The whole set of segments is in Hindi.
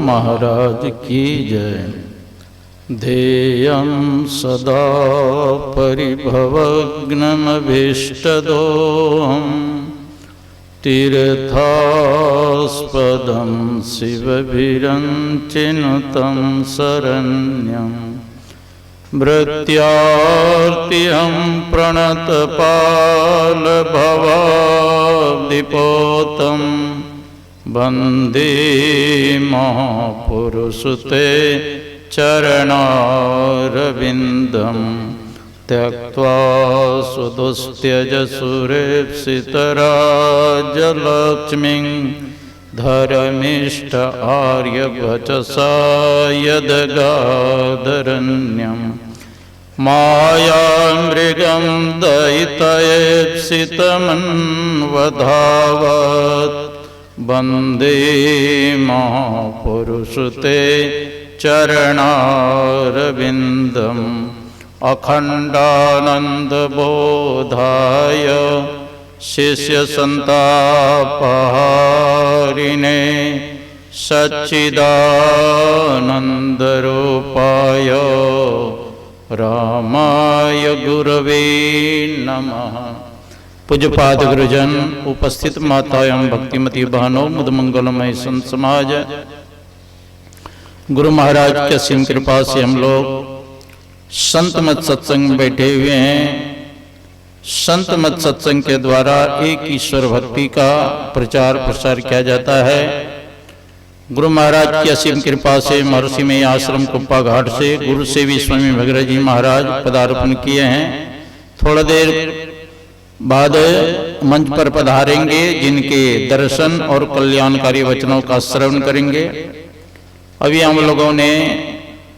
महाराज की जय। ध्येयं सदा परिभवग्नमभीष्टदोहम् तीर्थास्पदं शिवभिरञ्चिनुतं शरण्यं भृत्यार्तिहं प्रणतपालभवाब्धिपोतं वन्दे महापुरुषते चरणारविन्दं त्यक्त्वा सुदुस्त्यज सुरेप्सितराजलक्ष्मीं धर्मिष्ठ आर्यवचसा यदगादरण्यं मायामृगं दयितयेप्सितमन्वधावत् वन्दे महापुरुषते चरणारविन्दम् अखण्डानन्दबोधाय शिष्यसन्तापहारिणे सच्चिदानन्दरूपाय रामाय गुरवे नमः। पूज्यपाद गुरुजन, उपस्थित माता एवं भक्तिमती बहनों, मुदमंगलमय संत समाज, गुरु महाराज की असीम कृपा से हम लोग संत मत सत्संग में बैठे हुए हैं। संत मत सत्संग के द्वारा एक ईश्वर भक्ति का प्रचार प्रसार किया जाता है। गुरु महाराज की असीम कृपा से महर्षि में आश्रम कुप्पा घाट से गुरु सेवी स्वामी भगीरथ जी महाराज पदार्पण किए हैं। थोड़ा देर बाद मंच पर पधारेंगे, जिनके दर्शन और कल्याणकारी वचनों का श्रवण करेंगे। अभी हम लोगों ने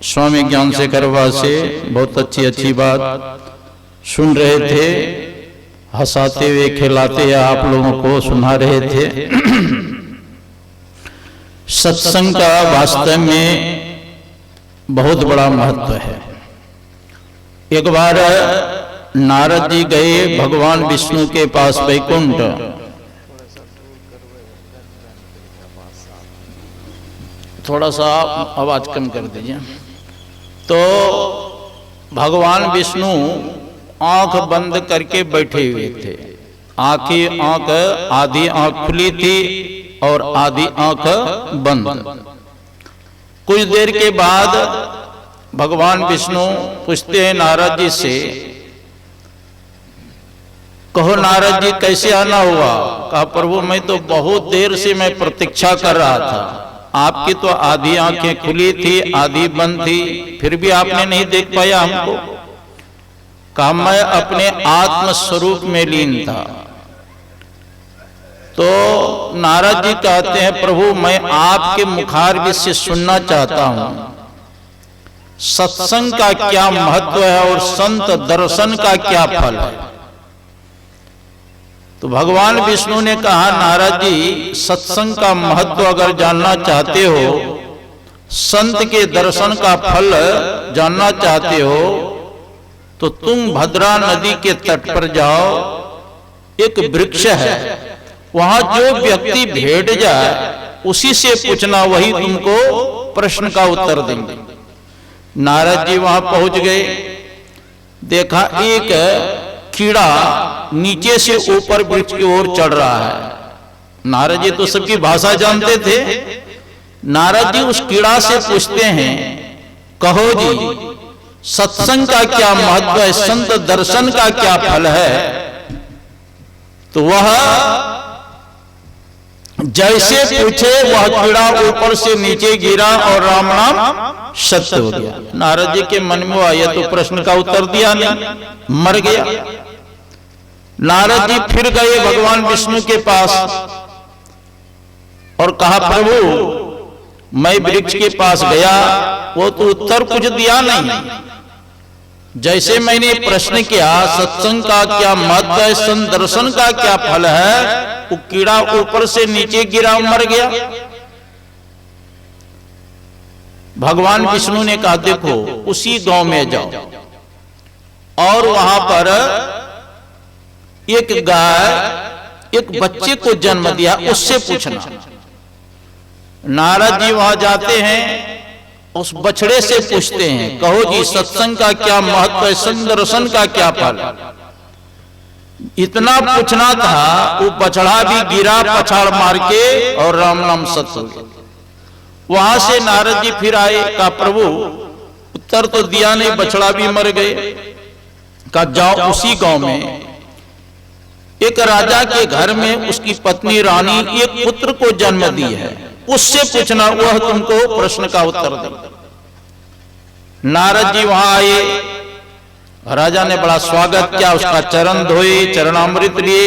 स्वामी ज्ञान शेखर से बहुत अच्छी बात सुन रहे थे, हंसाते हुए खिलाते आप लोगों को सुना रहे थे। सत्संग का वास्तव में बहुत बड़ा महत्व है। एक बार नारद जी गए भगवान विष्णु के पास वैकुंठ। थोड़ा सा आवाज कम कर दीजिए। तो भगवान विष्णु आंख बंद करके बैठे हुए थे। आधी आंख खुली थी और आधी आंख बंद। कुछ देर के बाद भगवान विष्णु पूछते हैं नारद जी से, कहो नारद जी कैसे आना हुआ? कहा प्रभु मैं तो बहुत देर से मैं प्रतीक्षा कर रहा था, आपकी तो आधी आंखें खुली थी आधी बंद थी, फिर भी आपने नहीं देख पाया हमको। कहा मैं अपने आत्म स्वरूप में लीन था। तो नारद जी कहते हैं प्रभु मैं आपके मुखारविंद से सुनना चाहता हूं, सत्संग का क्या महत्व है और संत दर्शन का क्या फल है? तो भगवान विष्णु ने कहा नारद जी सत्संग का महत्व अगर जानना चाहते हो, संत के दर्शन का फल जानना चाहते हो, तो तुम भद्रा नदी के तट पर जाओ। एक वृक्ष है, वहां जो व्यक्ति भेंट जाए उसी से पूछना, वही तुमको प्रश्न का उत्तर देंगे। नारद जी वहां पहुंच गए, देखा एक कीड़ा नीचे से ऊपर वृक्ष की ओर चढ़ रहा है। नारद जी तो सबकी भाषा जानते थे। नारद जी उस कीड़ा से पूछते हैं, कहो जी सत्संग का क्या महत्व है, संत दर्शन का क्या फल है? तो वह जैसे पूछे वह कीड़ा ऊपर से नीचे गिरा और राम नाम सत्य हो गया। नारद जी के मन में आया तो प्रश्न का उत्तर दिया नहीं, मर गया। नारद जी फिर गए भगवान विष्णु के पास और कहा प्रभु मैं वृक्ष के पास गया, वो तो उत्तर कुछ दिया नहीं। जैसे मैंने प्रश्न किया सत्संग का क्या महत्व है, संत दर्शन का क्या फल है, वो कीड़ा ऊपर से नीचे गिरा मर गया। भगवान विष्णु ने कहा देखो उसी गांव में जाओ और वहां पर एक गाय एक बच्चे को जन्म दिया, उससे पूछना। नारद जी वहां जाते हैं, उस बछड़े से पूछते हैं, कहो जी सत्संग का क्या महत्व है, संग दर्शन का क्या फल है। इतना पूछना था, वो बछड़ा भी गिरा पछाड़ मार के और राम नाम सत्य हो गया। वहां से नारद जी फिर आए, कहा प्रभु उत्तर तो दिया नहीं, बछड़ा भी मर गए। कहा जाओ उसी गांव में एक राजा के घर में उसकी पत्नी रानी एक पुत्र को जन्म दी है, उससे पूछना, वह तुमको प्रश्न का उत्तर दे। नारद जी वहां आए, राजा ने बड़ा स्वागत किया, उसका चरण धोए, चरणामृत लिए।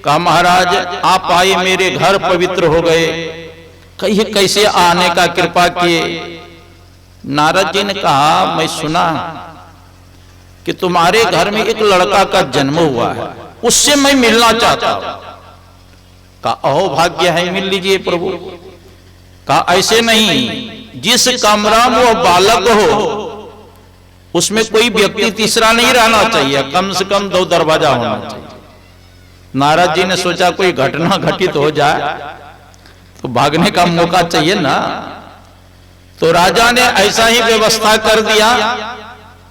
कहा महाराज आप आए, मेरे घर पवित्र हो गए, कहिए कैसे आने का कृपा किए। नारद जी ने कहा मैं सुना कि तुम्हारे घर में एक लड़का का जन्म हुआ है, उससे मैं मिलना चाहता हूं। कहा अहो भाग्य है, मिल लीजिए प्रभु। कहा ऐसे नहीं, जिस कमरा में वो बालक हो उसमें कोई व्यक्ति तीसरा नहीं रहना चाहिए, कम से कम 2 दरवाजा होना चाहिए। नारद जी ने सोचा कोई घटना घटित हो जाए तो भागने का मौका चाहिए ना। तो राजा ने ऐसा ही व्यवस्था कर दिया,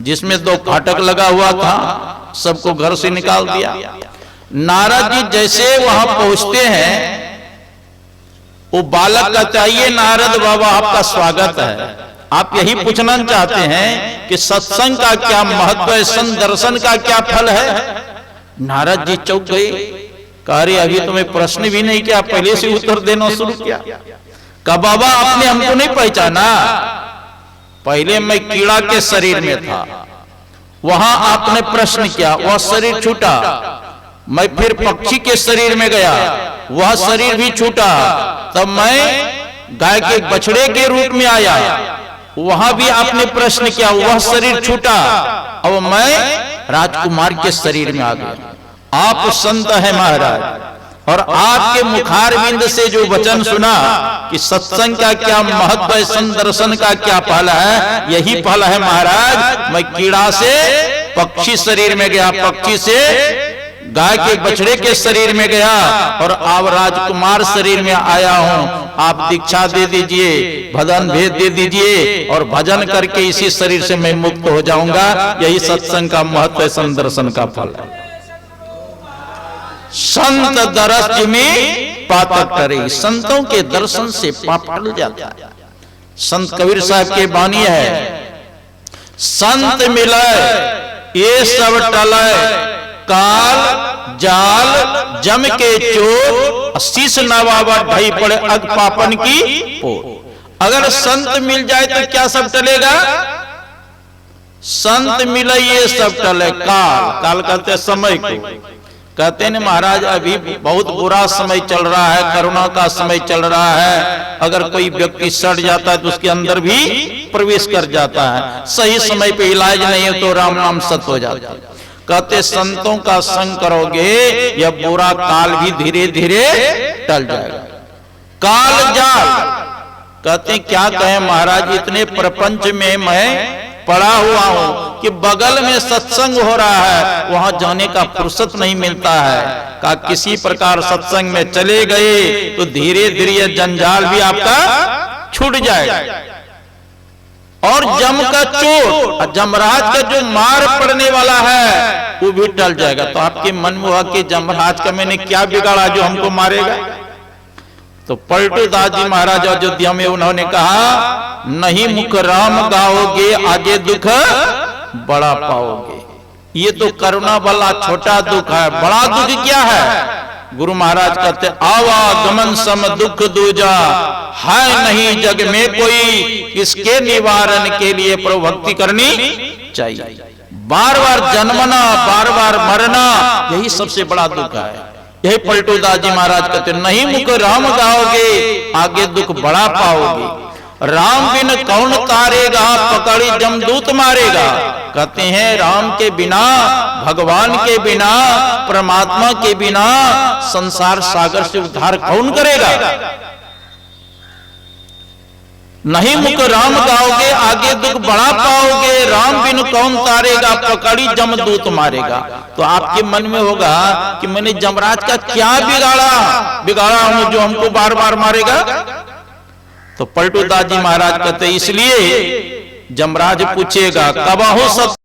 जिसमें 2 फाटक लगा हुआ था, सबको घर से निकाल दिया। नारद जी जैसे वहां पहुंचते हैं, वो बालक का चाहिए, नारद बाबा आपका स्वागत है, आप यही पूछना चाहते हैं कि सत्संग का क्या महत्व है, संत दर्शन का क्या फल है। नारद जी चौंक गए, कहा अरे अभी तुम्हें प्रश्न भी नहीं किया, पहले से उत्तर देना शुरू किया। कहा बाबा आपने हमको नहीं पहचाना, पहले मैं कीड़ा के शरीर में था, वहां आपने प्रश्न किया, वह शरीर छूटा। मैं फिर पक्षी के शरीर में गया, वह शरीर भी छूटा। तब मैं गाय के बछड़े के रूप में आया, वहां भी आपने प्रश्न किया, वह शरीर छूटा। अब मैं राजकुमार के शरीर में आ गया। आप संत हैं महाराज, और आपके मुखारविंद से जो वचन सुना कि सत्संग का क्या महत्व है, संत दर्शन का क्या फल है, यही फल है महाराज। मैं कीड़ा से पक्षी शरीर में गया, पक्षी से गाय के बछड़े के शरीर में गया, और अब राजकुमार शरीर में आया हूं। आप दीक्षा दे दीजिए, भजन भेद दे दीजिए, और भजन करके इसी शरीर से मैं मुक्त हो जाऊंगा। यही सत्संग का महत्व है, संत दर्शन का फल है। संत दर्शन में पाप करे, संतों के दर्शन से पाप टल जाता है। संत कबीर साहब की वाणी है, संत मिले ये सब टले, काल जाल जम के चोर, शीश नवाबा ढाई पड़े अग पापन की पोर। अगर संत मिल जाए तो क्या सब टलेगा? संत मिले ये सब टले। काल कहते समय को, कहते हैं महाराज अभी बहुत बुरा समय चल रहा है, कोरोना का समय चल रहा है, अगर कोई व्यक्ति सड़ जाता है तो उसके अंदर भी प्रवेश कर जाता है, सही समय पे इलाज नहीं है तो राम नाम सत्य हो जाता है। कहते संतों का संग करोगे यह बुरा काल भी धीरे धीरे टल जाएगा। काल जाल कहते क्या कहें महाराज, इतने प्रपंच में मैं पड़ा हुआ हूं कि बगल में सत्संग हो रहा है, वहां जाने का फुर्सत नहीं मिलता है। का किसी प्रकार सत्संग में चले गए तो धीरे धीरे यह जंजाल भी आपका छूट जाएगा। और जम का चोट, जमराज का जो मार पड़ने वाला है वो भी टल जाएगा। तो आपके मन में हुआ कि जमराज का मैंने क्या बिगाड़ा जो हमको मारेगा? तो पलटू दास जी महाराज अयोध्या में उन्होंने कहा, नहीं मुख राम गाओगे आगे दुख बड़ा पाओगे। ये तो करुणा वाला छोटा दुख है, बड़ा दुख क्या है? गुरु महाराज कहते आवागमन सम दुख दूजा, है नहीं जग में कोई, इसके निवारण के लिए प्रभु भक्ति करनी चाहिए। बार बार जन्मना, बार बार मरना, यही सबसे बड़ा दुख है। यही पलटू दास जी महाराज कहते नहीं मुख राम गाओगे आगे दुख बड़ा पाओगे। राम बिन कौन तारेगा, पकड़ी जमदूत मारेगा। कहते हैं राम के बिना, भगवान के बिना, परमात्मा के बिना संसार सागर से उद्धार कौन करेगा? नहीं मुख राम गाओगे आगे दुख बड़ा पाओगे, राम बिन कौन तारेगा, पकड़ी जमदूत मारेगा। तो आपके मन में होगा कि मैंने जमराज का क्या बिगाड़ा हूं जो हमको बार बार मारेगा? तो पलटू दास जी महाराज कहते इसलिए जमराज पूछेगा कब हो सत्य